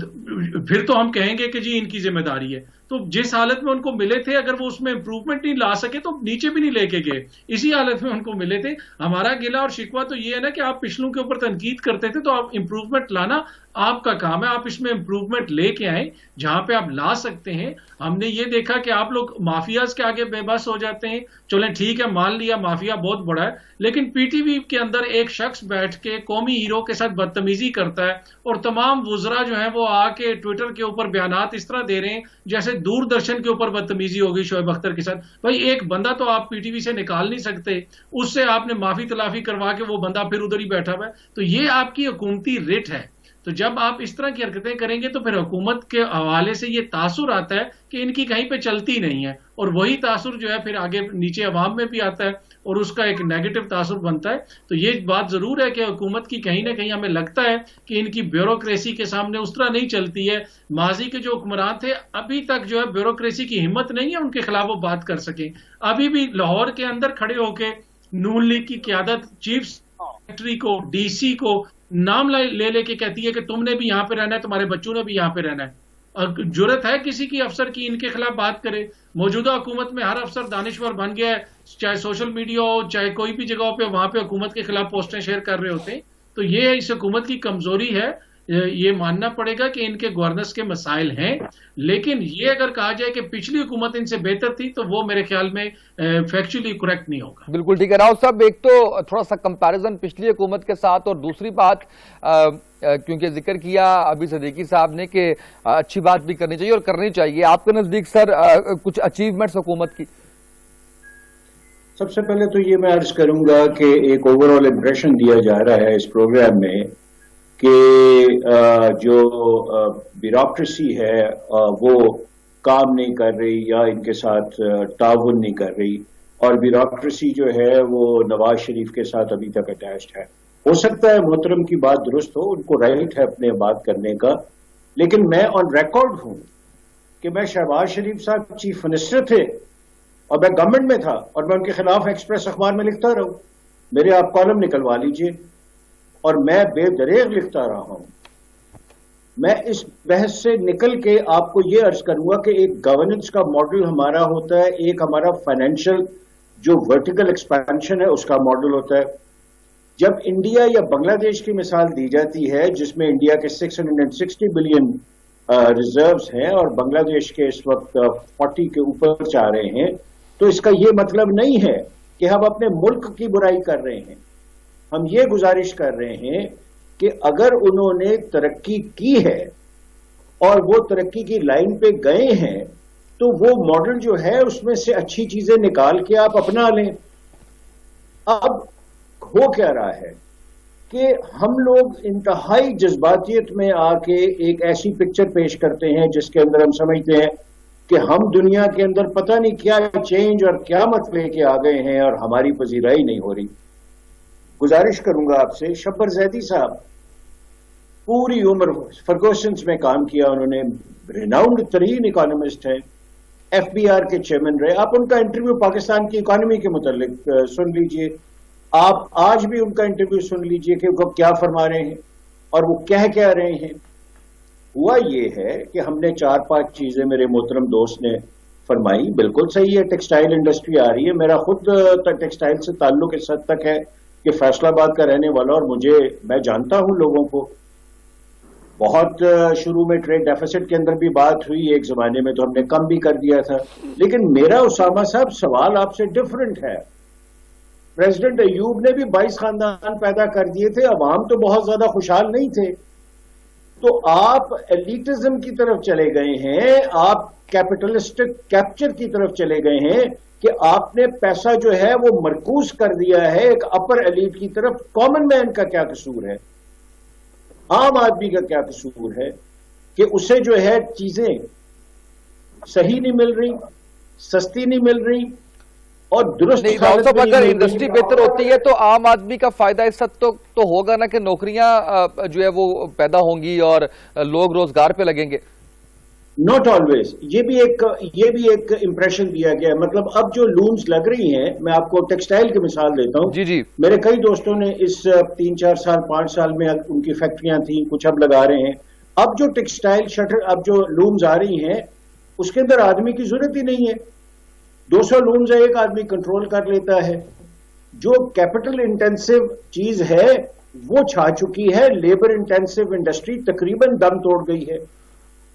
پھر تو ہم کہیں گے کہ جی ان کی ذمہ داری ہے۔ تو جس حالت میں ان کو ملے تھے، اگر وہ اس میں امپروومنٹ نہیں لا سکے تو نیچے بھی نہیں لے کے گئے، اسی حالت میں ان کو ملے تھے۔ ہمارا گلہ اور شکوہ تو یہ ہے نا کہ آپ پچھلوں کے اوپر تنقید کرتے تھے، تو آپ امپروومنٹ لانا آپ کا کام ہے، آپ اس میں امپروومنٹ لے کے آئیں جہاں پہ آپ لا سکتے ہیں۔ ہم نے یہ دیکھا کہ آپ لوگ مافیاز کے آگے بے بس ہو جاتے ہیں، چلیں ٹھیک ہے مان لیا مافیا بہت بڑا ہے، لیکن پی ٹی وی کے اندر ایک شخص بیٹھ کے قومی ہیرو کے ساتھ بدتمیزی کرتا ہے، اور تمام وزراء جو ہیں وہ آ کے ٹویٹر کے اوپر بیانات اس طرح دے رہے ہیں جیسے دوردرشن کے اوپر بدتمیزی ہوگی شعیب اختر کے ساتھ۔ بھائی ایک بندہ تو آپ پی ٹی وی سے نکال نہیں سکتے، اس سے آپ نے معافی تلافی کروا کے وہ بندہ پھر ادھر ہی بیٹھا ہوا ہے، تو یہ آپ کی حکومتی رٹ ہے۔ تو جب آپ اس طرح کی حرکتیں کریں گے تو پھر حکومت کے حوالے سے یہ تاثر آتا ہے کہ ان کی کہیں پہ چلتی نہیں ہے، اور وہی تاثر جو ہے پھر آگے نیچے عوام میں بھی آتا ہے اور اس کا ایک نیگیٹو تاثر بنتا ہے۔ تو یہ بات ضرور ہے کہ حکومت کی کہیں نہ کہیں ہمیں لگتا ہے کہ ان کی بیوروکریسی کے سامنے اس طرح نہیں چلتی ہے۔ ماضی کے جو حکمران تھے ابھی تک جو ہے بیوروکریسی کی ہمت نہیں ہے ان کے خلاف وہ بات کر سکیں۔ ابھی بھی لاہور کے اندر کھڑے ہو کے نون لیگ کی قیادت چیف سیکرٹری کو، ڈی سی کو نام لے لے کے کہتی ہے کہ تم نے بھی یہاں پہ رہنا ہے، تمہارے بچوں نے بھی یہاں پہ رہنا ہے۔ اور جرت ہے کسی کی افسر کی ان کے خلاف بات کرے؟ موجودہ حکومت میں ہر افسر دانشور بن گیا ہے، چاہے سوشل میڈیا ہو چاہے کوئی بھی جگہ پہ، وہاں پہ حکومت کے خلاف پوسٹیں شیئر کر رہے ہوتے ہیں۔ تو یہ اس حکومت کی کمزوری ہے، یہ ماننا پڑے گا کہ ان کے گورننس کے مسائل ہیں، لیکن یہ اگر کہا جائے کہ پچھلی حکومت ان سے بہتر تھی تو وہ میرے خیال میں فیکچولی کریکٹ نہیں ہوگا۔ بالکل ٹھیک ہے راؤ صاحب، ایک تو تھوڑا سا کمپیریزن پچھلی حکومت کے ساتھ، اور دوسری بات کیونکہ ذکر کیا ابھی صدیقی صاحب نے کہ اچھی بات بھی کرنی چاہیے اور کرنی چاہیے، آپ کے نزدیک سر کچھ اچیومنٹس حکومت کی؟ سب سے پہلے تو یہ میں عرض کروں گا کہ ایک اوور آل امپریشن دیا جا رہا ہے اس پروگرام میں کہ جو بیوروکریسی ہے وہ کام نہیں کر رہی یا ان کے ساتھ تعاون نہیں کر رہی، اور بیوروکریسی جو ہے وہ نواز شریف کے ساتھ ابھی تک اٹیچڈ ہے۔ ہو سکتا ہے محترم کی بات درست ہو، ان کو رائٹ ہے اپنے بات کرنے کا، لیکن میں آن ریکارڈ ہوں کہ میں شہباز شریف صاحب چیف منسٹر تھے اور میں گورنمنٹ میں تھا اور میں ان کے خلاف ایکسپریس اخبار میں لکھتا رہا ہوں، میرے آپ کالم نکلوا لیجئے، اور میں بے دریغ لکھتا رہا ہوں۔ میں اس بحث سے نکل کے آپ کو یہ عرض کروں گا کہ ایک گورننس کا ماڈل ہمارا ہوتا ہے، ایک ہمارا فائنینشیل جو ورٹیکل ایکسپینشن ہے اس کا ماڈل ہوتا ہے۔ جب انڈیا یا بنگلہ دیش کی مثال دی جاتی ہے جس میں انڈیا کے 660 بلین ریزروز ہیں اور بنگلہ دیش کے اس وقت 40 کے اوپر جا رہے ہیں، تو اس کا یہ مطلب نہیں ہے کہ ہم اپنے ملک کی برائی کر رہے ہیں۔ ہم یہ گزارش کر رہے ہیں کہ اگر انہوں نے ترقی کی ہے اور وہ ترقی کی لائن پہ گئے ہیں تو وہ ماڈل جو ہے اس میں سے اچھی چیزیں نکال کے آپ اپنا لیں۔ اب ہو کیا رہا ہے کہ ہم لوگ انتہائی جذباتیت میں آ کے ایک ایسی پکچر پیش کرتے ہیں جس کے اندر ہم سمجھتے ہیں کہ ہم دنیا کے اندر پتہ نہیں کیا چینج اور قیامت لے کے آ گئے ہیں اور ہماری پذیرائی نہیں ہو رہی۔ گزارش کروں گا آپ سے، شبر زیدی صاحب پوری عمر فرگوسنس میں کام کیا، انہوں نے ریناؤنڈ ترین اکانومسٹ ہیں، ایف بی آر کے چیئرمین رہے۔ آپ ان کا انٹرویو پاکستان کی اکانومی کے متعلق سن لیجئے، آپ آج بھی ان کا انٹرویو سن لیجئے کہ وہ کیا فرما رہے ہیں اور وہ کہہ کیا رہے ہیں۔ ہوا یہ ہے کہ ہم نے 4-5 چیزیں میرے محترم دوست نے فرمائی، بالکل صحیح ہے، ٹیکسٹائل انڈسٹری آ رہی ہے، میرا خود ٹیکسٹائل سے تعلق اس حد تک ہے کہ فیصل آباد کا رہنے والا، اور میں جانتا ہوں لوگوں کو۔ بہت شروع میں ٹریڈ ڈیفیسٹ کے اندر بھی بات ہوئی، ایک زمانے میں تو ہم نے کم بھی کر دیا تھا، لیکن میرا اسامہ صاحب سوال آپ سے ڈیفرنٹ ہے۔ پریزیڈنٹ ایوب نے بھی 22 خاندان پیدا کر دیے تھے، عوام تو بہت زیادہ خوشحال نہیں تھے، تو آپ ایلیٹزم کی طرف چلے گئے ہیں، آپ کیپٹلسٹک کیپچر کی طرف چلے گئے ہیں کہ آپ نے پیسہ جو ہے وہ مرکوز کر دیا ہے ایک اپر ایلیٹ کی طرف۔ کامن مین کا کیا قصور ہے، عام آدمی کا کیا قصور ہے کہ اسے جو ہے چیزیں صحیح نہیں مل رہی، سستی نہیں مل رہی، اور درست نہیں راؤ صاحب اگر انڈسٹری بہتر ہوتی ہے تو عام آدمی کا فائدہ اس حد تو ہوگا نا کہ نوکریاں جو ہے وہ پیدا ہوں گی اور لوگ روزگار پہ لگیں گے. Not always. یہ بھی ایک امپریشن دیا گیا ہے. مطلب اب جو لومز لگ رہی ہیں, میں آپ کو ٹیکسٹائل کی مثال دیتا ہوں. جی میرے کئی دوستوں نے اس 3-4 سال 5 سال میں ان کی فیکٹریاں تھیں, کچھ اب لگا رہے ہیں. اب جو ٹیکسٹائل شٹر, اب جو لومز آ رہی ہیں, اس کے اندر آدمی کی ضرورت ہی نہیں ہے. 200 لومز ایک آدمی کنٹرول کر لیتا ہے. جو کیپٹل انٹینسو چیز ہے وہ چھا چکی ہے. لیبر انٹینسو انڈسٹری تقریباً دم توڑ گئی ہے.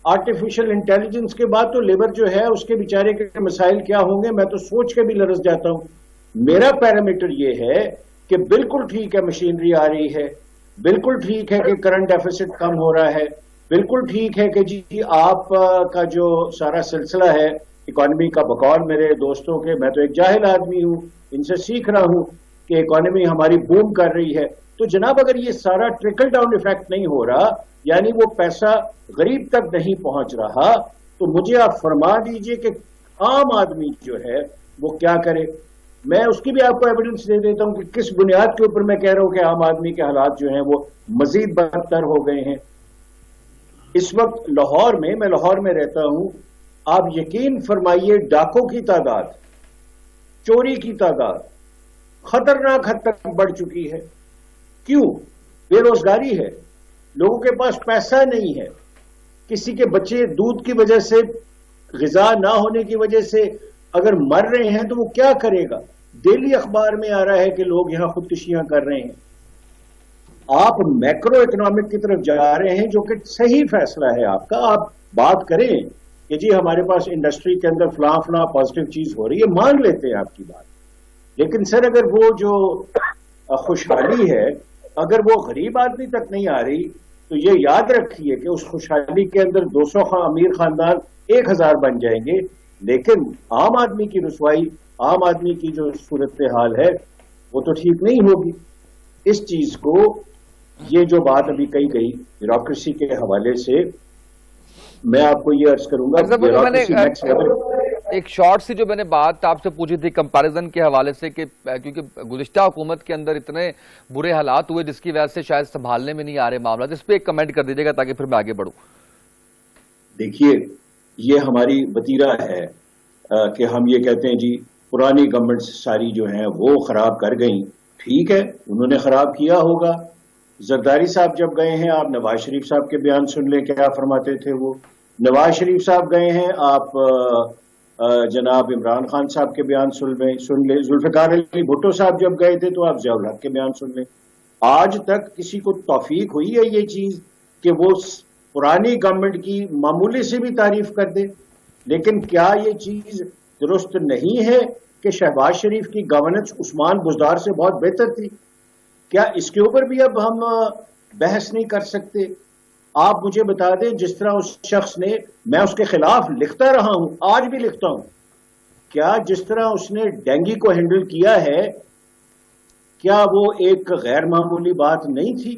آرٹیفیشل انٹیلیجنس کے بعد تو لیبر جو ہے اس کے بیچارے کے مسائل کیا ہوں گے, میں تو سوچ کے بھی لرز جاتا ہوں. میرا پیرامیٹر یہ ہے کہ بالکل ٹھیک ہے مشینری آ رہی ہے, بالکل ٹھیک ہے کہ کرنٹ ڈیفیسٹ کم ہو رہا ہے, بالکل ٹھیک ہے کہ جی آپ کا جو سارا سلسلہ ہے اکانومی کا, بقول میرے دوستوں کے, میں تو ایک جاہل آدمی ہوں, ان سے سیکھ رہا ہوں کہ اکانومی ہماری بوم کر رہی ہے. تو جناب اگر یہ سارا ٹرکل ڈاؤن ایفیکٹ نہیں ہو رہا, یعنی وہ پیسہ غریب تک نہیں پہنچ رہا, تو مجھے آپ فرما دیجئے کہ عام آدمی جو ہے وہ کیا کرے. میں اس کی بھی آپ کو ایویڈنس دے دیتا ہوں کہ کس بنیاد کے اوپر میں کہہ رہا ہوں کہ عام آدمی کے حالات جو ہیں وہ مزید بدتر ہو گئے ہیں. اس وقت لاہور میں لاہور میں رہتا ہوں, آپ یقین فرمائیے ڈاکوں کی تعداد, چوری کی تعداد خطرناک حد تک بڑھ چکی ہے. کیوں؟ بے روزگاری ہے, لوگوں کے پاس پیسہ نہیں ہے. کسی کے بچے دودھ کی وجہ سے, غذا نہ ہونے کی وجہ سے اگر مر رہے ہیں تو وہ کیا کرے گا. ڈیلی اخبار میں آ رہا ہے کہ لوگ یہاں خودکشیاں کر رہے ہیں. آپ میکرو اکنامک کی طرف جا رہے ہیں, جو کہ صحیح فیصلہ ہے آپ کا. آپ بات کریں کہ جی ہمارے پاس انڈسٹری کے اندر فلاں فلاں پازیٹیو چیز ہو رہی ہے, مان لیتے ہیں آپ کی بات. لیکن سر اگر وہ جو خوشحالی ہے اگر وہ غریب آدمی تک نہیں آ رہی, تو یہ یاد رکھیے کہ اس خوشحالی کے اندر 200 امیر خاندان 1000 بن جائیں گے, لیکن عام آدمی کی رسوائی, عام آدمی کی جو صورتحال ہے وہ تو ٹھیک نہیں ہوگی. اس چیز کو, یہ جو بات ابھی کہی گئی بیوروکریسی کے حوالے سے, میں آپ کو یہ عرض کروں گا, ایک شارٹ سی جو میں نے بات آپ سے پوچھی تھی کمپیریزن کے حوالے سے کہ کیونکہ گزشتہ حکومت کے اندر اتنے برے حالات ہوئے جس کی وجہ سے شاید سنبھالنے میں نہیں آ رہے معاملات, اس پہ ایک کمنٹ کر دیجیے گا تاکہ پھر میں آگے بڑھوں. دیکھیے یہ ہماری وتیرہ ہے کہ ہم یہ کہتے ہیں جی پرانی گورنمنٹس ساری جو ہیں وہ خراب کر گئیں. ٹھیک ہے, انہوں نے خراب کیا ہوگا. زرداری صاحب جب گئے ہیں, آپ نواز شریف صاحب کے بیان سن لیں کیا فرماتے تھے وہ. نواز شریف صاحب گئے ہیں, آپ جناب عمران خان صاحب کے بیان سن لیں. ذوالفقار علی بھٹو صاحب جب گئے تھے تو آپ ضیاء الحق کے بیان سن لیں. آج تک کسی کو توفیق ہوئی ہے یہ چیز کہ وہ پرانی گورنمنٹ کی معمولی سے بھی تعریف کر دے. لیکن کیا یہ چیز درست نہیں ہے کہ شہباز شریف کی گورننس عثمان بزدار سے بہت بہتر تھی؟ کیا اس کے اوپر بھی اب ہم بحث نہیں کر سکتے؟ آپ مجھے بتا دیں, جس طرح اس شخص نے, میں اس کے خلاف لکھتا رہا ہوں, آج بھی لکھتا ہوں, کیا جس طرح اس نے ڈینگی کو ہینڈل کیا ہے, کیا وہ ایک غیر معمولی بات نہیں تھی؟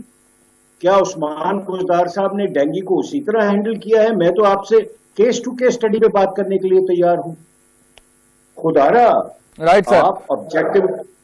کیا عثمان بزدار صاحب نے ڈینگی کو اسی طرح ہینڈل کیا ہے؟ میں تو آپ سے کیس ٹو کیس اسٹڈی پہ بات کرنے کے لیے تیار ہوں. خدا را آپ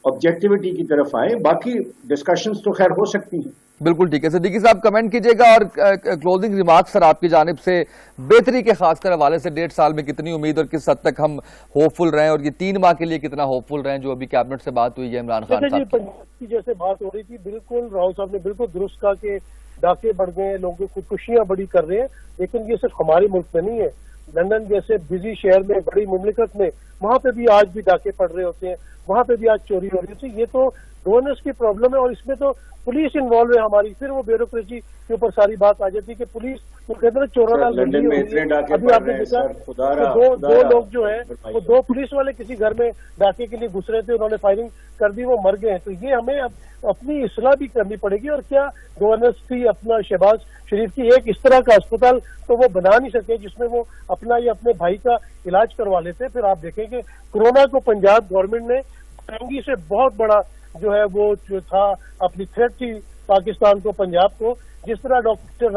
آبجیکٹیوٹی کی طرف آئیں, باقی ڈسکشنز تو خیر ہو سکتی ہیں. بالکل ٹھیک ہے. صدیقی صاحب کمنٹ کیجئے گا, اور کلوزنگ ریمارکس سر آپ کی جانب سے بہتری کے خاص کر حوالے سے 1.5 سال میں کتنی امید اور کس حد تک ہم ہوپ فل رہے ہیں, اور یہ 3 ماہ کے لیے کتنا ہوپ فل رہے ہیں جو ابھی کیبنٹ سے بات ہوئی ہے عمران خان صاحب کی جیسے بات ہو رہی تھی, بالکل راؤ صاحب نے بالکل درست کہا کہ ڈاکے بڑھ گئے ہیں, لوگوں کو خودکشیاں بڑی کر رہے ہیں. لیکن یہ صرف ہمارے ملک میں نہیں ہے, لندن جیسے بزی شہر میں, بڑی مملکت میں, وہاں پہ بھی آج بھی ڈاکے پڑ رہے ہوتے ہیں, وہاں پہ بھی آج چوری ہو رہی ہوتی ہے. یہ تو گورننس کی پرابلم ہے, اور اس میں تو پولیس انوالو ہے ہماری. پھر وہ بیوروکریسی کے اوپر ساری بات آ جاتی ہے کہ پولیس وہ کہتے ہیں چورانہ لڑی ہوئی ہے. ابھی آپ نے دیکھا دو لوگ جو ہیں وہ 2 پولیس والے کسی گھر میں ڈاکے کے لیے گھس رہے تھے, انہوں نے فائرنگ کر دی, وہ مر گئے ہیں. تو یہ ہمیں اپنی اصلاح بھی کرنی پڑے گی. اور کیا گورننس کی اپنا شہباز شریف کی ایک اس طرح کا اسپتال تو وہ بنا نہیں سکے جس میں وہ اپنا یا اپنے بھائی کا علاج کروا لیتے. پھر آپ دیکھیں کہ کورونا کو پنجاب گورنمنٹ نے ٹینگی سے بہت بڑا جو ہے وہ جو تھا اپنی تھریٹ تھی پاکستان کو, پنجاب کو, جس طرح ڈاکٹر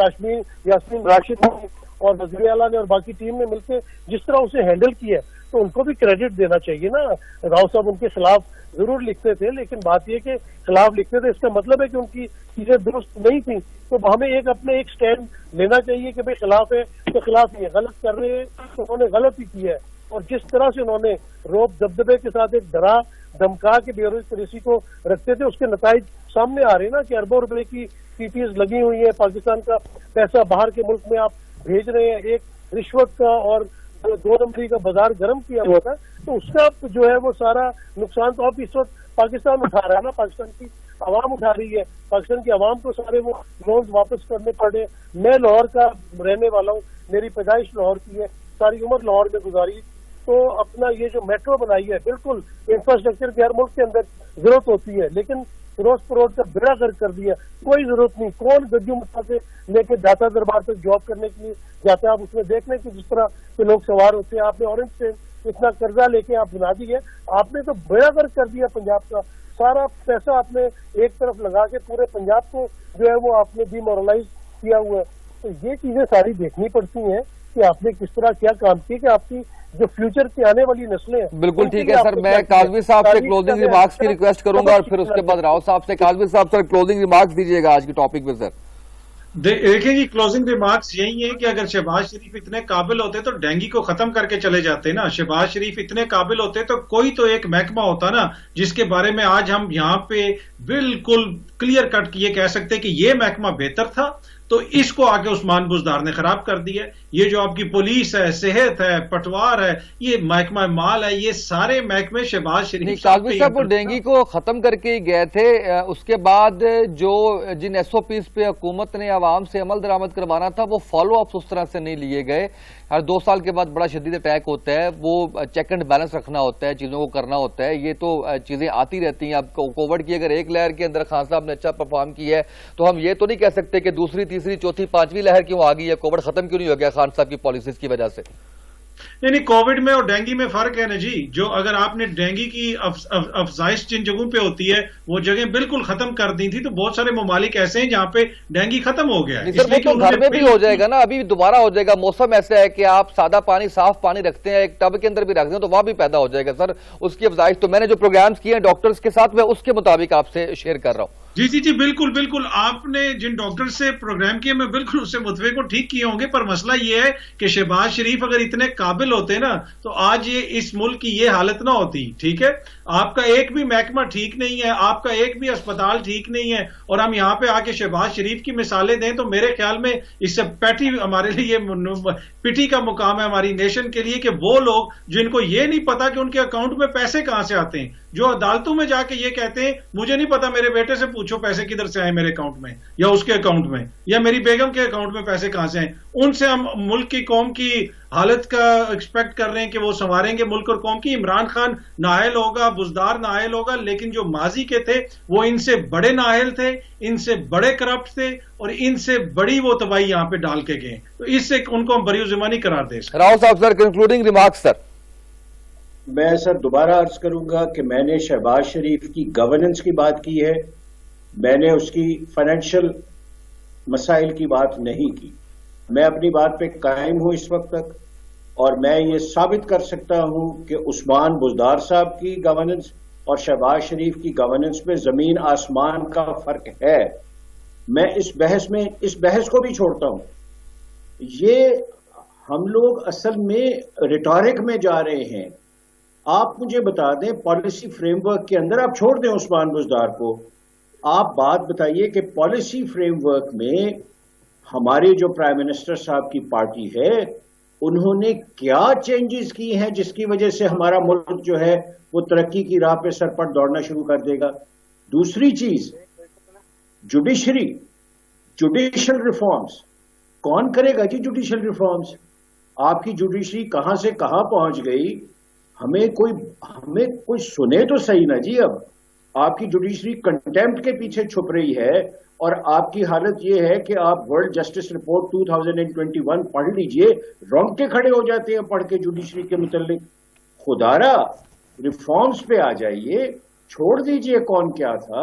یاسمین راشد نے اور وزیر اعلیٰ نے اور باقی ٹیم نے مل کے جس طرح اسے ہینڈل کیا ہے تو ان کو بھی کریڈٹ دینا چاہیے نا. راؤ صاحب ان کے خلاف ضرور لکھتے تھے لیکن بات یہ کہ خلاف لکھتے تھے اس کا مطلب ہے کہ ان کی چیزیں درست نہیں تھیں. تو ہمیں اپنے ایک سٹینڈ لینا چاہیے کہ بھائی خلاف ہے تو خلاف یہ غلط کر رہے ہیں تو انہوں نے غلط ہی کیا ہے. اور جس طرح سے انہوں نے روب دبدبے کے ساتھ ایک ڈرا دھمکا کے بیوروکریسی کو رکھتے تھے اس کے نتائج سامنے آ رہے ہیں نا کہ اربوں روپے کی PPs لگی ہوئی ہیں. پاکستان کا پیسہ باہر کے ملک میں آپ بھیج رہے ہیں. ایک رشوت کا اور 2 نمبری کا بازار گرم کیا ہوا تھا تو اس کا جو ہے وہ سارا نقصان تو اب اس وقت پاکستان اٹھا رہا ہے نا. پاکستان کی عوام اٹھا رہی ہے. پاکستان کی عوام کو سارے وہ لونز واپس کرنے پڑے. میں لاہور کا رہنے والا ہوں, میری پیدائش لاہور کی ہے, ساری عمر لاہور میں گزاری. تو اپنا یہ جو میٹرو بنائی ہے بالکل انفراسٹرکچر کی ہر ملک کے اندر ضرورت ہوتی ہے لیکن فروز فروٹ کا بیڑا گرک کر دیا. کوئی ضرورت نہیں. کون گجو مٹھا سے لے کے داتا دربار تک جاب کرنے کے لیے جاتے ہیں. آپ اس میں دیکھ لیں کہ جس طرح کے لوگ سوار ہوتے ہیں. آپ نے اورنج سے اتنا قرضہ لے کے آپ بنا دی ہے. آپ نے تو بیڑا گرک کر دیا پنجاب کا. سارا پیسہ آپ نے ایک طرف لگا کے پورے پنجاب کو جو ہے وہ آپ نے ڈی مورلائز کیا ہوا ہے. تو یہ چیزیں ساری دیکھنی پڑتی ہیں کہ آپ نے کس طرح کیا کام کیا کہ آپ کی جو فیوچر کی آنے والی نسلیں ہیں. بالکل ٹھیک ہے سر, میں کاظمی صاحب سے کلوزنگ ریمارکس کی ریکویسٹ کروں گا اور پھر اس کے بعد راؤ صاحب سے. کاظمی صاحب سر کلوزنگ ریمارکس دیجیے گا آج کے ٹاپک پہ سر. دیکھیں جی, کلوزنگ ریمارکس یہی ہے کہ اگر شہباز شریف اتنے قابل ہوتے تو ڈینگی کو ختم کر کے چلے جاتے نا. شہباز شریف اتنے قابل ہوتے تو کوئی تو ایک محکمہ ہوتا نا جس کے بارے میں آج ہم یہاں پہ بالکل کلیئر کٹ یہ کہہ سکتے کہ یہ محکمہ بہتر تھا. تو اس کو آگے عثمان بزدار نے خراب کر دیا. یہ جو آپ کی پولیس ہے, صحت ہے, پٹوار ہے, یہ محکمہ مال ہے, یہ سارے محکمے شہباز شریف کاظمی صاحب وہ ڈینگی کو ختم کر کے گئے تھے. اس کے بعد جو جن SOPs پہ حکومت نے عوام سے عمل درآمد کروانا تھا وہ فالو اپس اس طرح سے نہیں لیے گئے. ہر 2 سال کے بعد بڑا شدید اٹیک ہوتا ہے, وہ چیک اینڈ بیلنس رکھنا ہوتا ہے, چیزوں کو کرنا ہوتا ہے. یہ تو چیزیں آتی رہتی ہیں. اب کووڈ کی اگر ایک لہر کے اندر خان صاحب نے اچھا پرفارم کیا ہے تو ہم یہ تو نہیں کہہ سکتے کہ دوسری تیسری چوتھی پانچویں لہر کیوں آ گئی ہے, کووڈ ختم کیوں نہیں ہو گیا خان صاحب کی پالیسیز کی وجہ سے. نہیں, کووڈ میں اور ڈینگی میں فرق ہے نا جی. جو اگر آپ نے ڈینگی کی افزائش جن جگہوں پہ ہوتی ہے وہ جگہیں بالکل ختم کر دی تھی, تو بہت سارے ممالک ایسے ہیں جہاں پہ ڈینگی ختم ہو گیا ہے. گھر میں بھی ہو جائے گا نا, ابھی دوبارہ ہو جائے گا. موسم ایسا ہے کہ آپ سادہ پانی صاف پانی رکھتے ہیں, ایک ٹب کے اندر بھی رکھ دیں تو وہاں بھی پیدا ہو جائے گا سر اس کی افزائش. تو میں نے جو پروگرامز کیے ہیں ڈاکٹرز کے ساتھ میں اس کے مطابق آپ سے شیئر کر رہا ہوں. جی بالکل بالکل. آپ نے جن ڈاکٹر سے پروگرام کیے میں بالکل اس سے متفق ہوں, ٹھیک کیے ہوں گے. پر مسئلہ یہ ہے کہ شہباز شریف اگر اتنے قابل ہوتے نا تو آج یہ اس ملک کی یہ حالت نہ ہوتی. ٹھیک ہے, آپ کا ایک بھی محکمہ ٹھیک نہیں ہے, آپ کا ایک بھی اسپتال ٹھیک نہیں ہے, اور ہم یہاں پہ آ کے شہباز شریف کی مثالیں دیں تو میرے خیال میں اس سے پیٹی ہمارے لیے پٹی کا مقام ہے ہماری نیشن کے لیے کہ وہ لوگ جن کو یہ نہیں پتا کہ ان کے اکاؤنٹ میں پیسے کہاں سے آتے ہیں, جو عدالتوں میں جا کے یہ کہتے ہیں مجھے نہیں پتا, میرے بیٹے سے پوچھو پیسے کدھر سے آئے میرے اکاؤنٹ میں یا اس کے اکاؤنٹ میں, یا میری بیگم کے اکاؤنٹ میں پیسے کہاں سے آئے. ان سے ہم ملک کی قوم کی حالت کا ایکسپیکٹ کر رہے ہیں کہ وہ سنواریں گے ملک اور قوم کی. عمران خان نااہل ہوگا, بزدار نااہل ہوگا, لیکن جو ماضی کے تھے وہ ان سے بڑے نااہل تھے, ان سے بڑے کرپٹ تھے, اور ان سے بڑی وہ تباہی یہاں پہ ڈال کے گئے. تو اس سے ان کو ہم بری زمانی قرار دے سکتے. راؤ صاحب سر کنکلوڈنگ ریمارکس سر. میں سر دوبارہ عرض کروں گا کہ میں نے شہباز شریف کی گورننس کی بات کی ہے, میں نے اس کی فائنینشیل مسائل کی بات نہیں کی. میں اپنی بات پہ قائم ہوں اس وقت تک, اور میں یہ ثابت کر سکتا ہوں کہ عثمان بزدار صاحب کی گورننس اور شہباز شریف کی گورننس میں زمین آسمان کا فرق ہے. میں اس بحث کو بھی چھوڑتا ہوں. یہ ہم لوگ اصل میں ریٹورک میں جا رہے ہیں. آپ مجھے بتا دیں پالیسی فریم ورک کے اندر, آپ چھوڑ دیں عثمان بزدار کو, آپ بات بتائیے کہ پالیسی فریم ورک میں ہمارے جو پرائم منسٹر صاحب کی پارٹی ہے انہوں نے کیا چینجز کی ہیں جس کی وجہ سے ہمارا ملک جو ہے وہ ترقی کی راہ پہ سرپٹ دوڑنا شروع کر دے گا. دوسری چیز, جوڈیشل ریفارمز کون کرے گا جی؟ جوڈیشل ریفارمز آپ کی جوڈیشری کہاں سے کہاں پہنچ گئی, ہمیں کوئی سنے تو صحیح نا جی. اب آپ کی جوڈیشری کنٹیمپٹ کے پیچھے چھپ رہی ہے, اور آپ کی حالت یہ ہے کہ آپ ورلڈ جسٹس رپورٹ 2021 پڑھ لیجئے, رونگٹے کھڑے ہو جاتے ہیں پڑھ کے جوڈیشری کے متعلق. خدارا ریفارمز پہ آ جائیے, چھوڑ دیجئے کون کیا تھا.